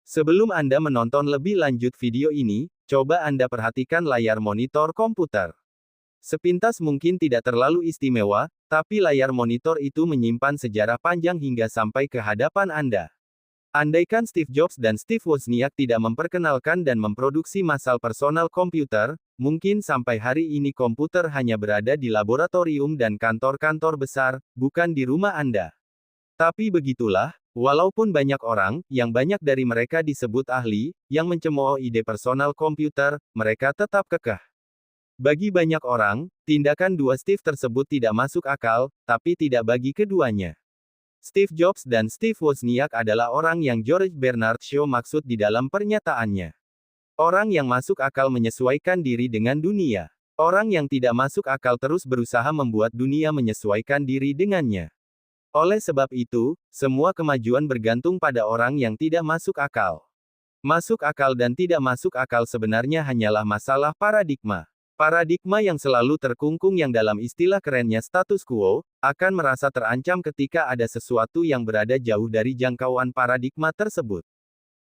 Sebelum Anda menonton lebih lanjut video ini, coba Anda perhatikan layar monitor komputer. Sepintas mungkin tidak terlalu istimewa, tapi layar monitor itu menyimpan sejarah panjang hingga sampai ke hadapan Anda. Andaikan Steve Jobs dan Steve Wozniak tidak memperkenalkan dan memproduksi massal personal komputer, mungkin sampai hari ini komputer hanya berada di laboratorium dan kantor-kantor besar, bukan di rumah Anda. Tapi begitulah, walaupun banyak orang, yang banyak dari mereka disebut ahli, yang mencemooh ide personal komputer, mereka tetap kekeh. Bagi banyak orang, tindakan dua Steve tersebut tidak masuk akal, tapi tidak bagi keduanya. Steve Jobs dan Steve Wozniak adalah orang yang George Bernard Shaw maksud di dalam pernyataannya. Orang yang masuk akal menyesuaikan diri dengan dunia. Orang yang tidak masuk akal terus berusaha membuat dunia menyesuaikan diri dengannya. Oleh sebab itu, semua kemajuan bergantung pada orang yang tidak masuk akal. Masuk akal dan tidak masuk akal sebenarnya hanyalah masalah paradigma. Paradigma yang selalu terkungkung yang dalam istilah kerennya status quo, akan merasa terancam ketika ada sesuatu yang berada jauh dari jangkauan paradigma tersebut.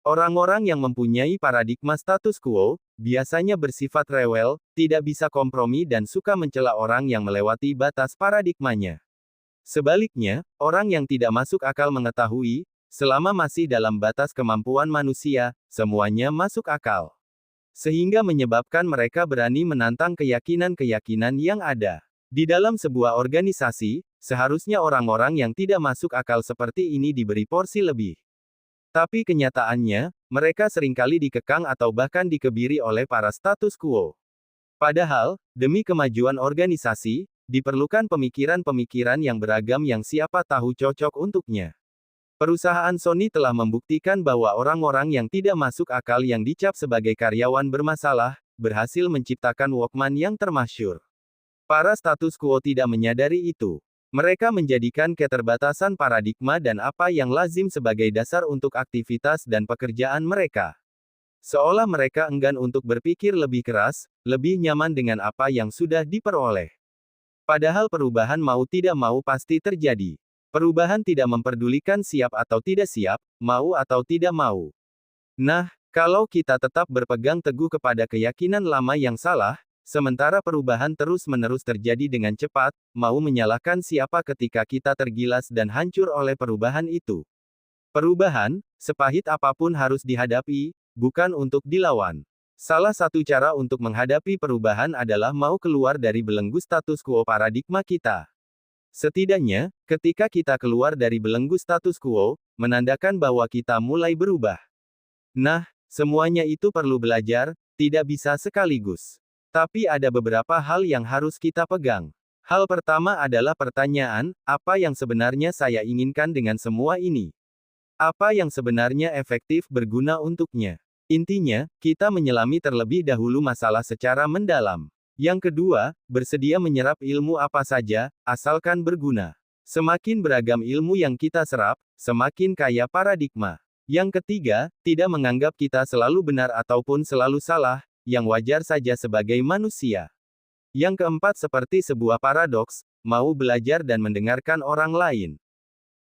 Orang-orang yang mempunyai paradigma status quo, biasanya bersifat rewel, tidak bisa kompromi dan suka mencela orang yang melewati batas paradigmanya. Sebaliknya, orang yang tidak masuk akal mengetahui, selama masih dalam batas kemampuan manusia, semuanya masuk akal. Sehingga menyebabkan mereka berani menantang keyakinan-keyakinan yang ada. Di dalam sebuah organisasi, seharusnya orang-orang yang tidak masuk akal seperti ini diberi porsi lebih. Tapi kenyataannya, mereka seringkali dikekang atau bahkan dikebiri oleh para status quo. Padahal, demi kemajuan organisasi, diperlukan pemikiran-pemikiran yang beragam yang siapa tahu cocok untuknya. Perusahaan Sony telah membuktikan bahwa orang-orang yang tidak masuk akal yang dicap sebagai karyawan bermasalah, berhasil menciptakan Walkman yang termasyhur. Para status quo tidak menyadari itu. Mereka menjadikan keterbatasan paradigma dan apa yang lazim sebagai dasar untuk aktivitas dan pekerjaan mereka. Seolah mereka enggan untuk berpikir lebih keras, lebih nyaman dengan apa yang sudah diperoleh. Padahal perubahan mau tidak mau pasti terjadi. Perubahan tidak memperdulikan siap atau tidak siap, mau atau tidak mau. Nah, kalau kita tetap berpegang teguh kepada keyakinan lama yang salah, sementara perubahan terus-menerus terjadi dengan cepat, mau menyalahkan siapa ketika kita tergilas dan hancur oleh perubahan itu. Perubahan, sepahit apapun harus dihadapi, bukan untuk dilawan. Salah satu cara untuk menghadapi perubahan adalah mau keluar dari belenggu status quo paradigma kita. Setidaknya, ketika kita keluar dari belenggu status quo, menandakan bahwa kita mulai berubah. Nah, semuanya itu perlu belajar, tidak bisa sekaligus. Tapi ada beberapa hal yang harus kita pegang. Hal pertama adalah pertanyaan, apa yang sebenarnya saya inginkan dengan semua ini? Apa yang sebenarnya efektif berguna untuknya? Intinya, kita menyelami terlebih dahulu masalah secara mendalam. Yang kedua, bersedia menyerap ilmu apa saja, asalkan berguna. Semakin beragam ilmu yang kita serap, semakin kaya paradigma. Yang ketiga, tidak menganggap kita selalu benar ataupun selalu salah, yang wajar saja sebagai manusia. Yang keempat seperti sebuah paradoks, mau belajar dan mendengarkan orang lain.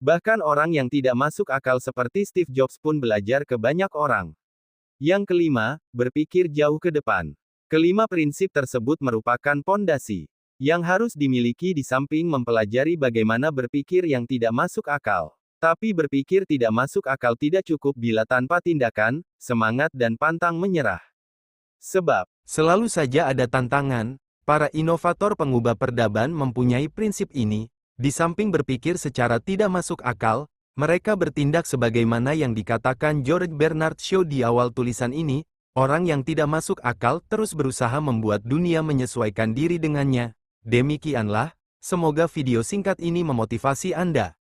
Bahkan orang yang tidak masuk akal seperti Steve Jobs pun belajar ke banyak orang. Yang kelima, berpikir jauh ke depan. Kelima prinsip tersebut merupakan pondasi yang harus dimiliki di samping mempelajari bagaimana berpikir yang tidak masuk akal. Tapi berpikir tidak masuk akal tidak cukup bila tanpa tindakan, semangat dan pantang menyerah. Sebab, selalu saja ada tantangan, para inovator pengubah peradaban mempunyai prinsip ini, di samping berpikir secara tidak masuk akal, mereka bertindak sebagaimana yang dikatakan George Bernard Shaw di awal tulisan ini. Orang yang tidak masuk akal terus berusaha membuat dunia menyesuaikan diri dengannya. Demikianlah, semoga video singkat ini memotivasi Anda.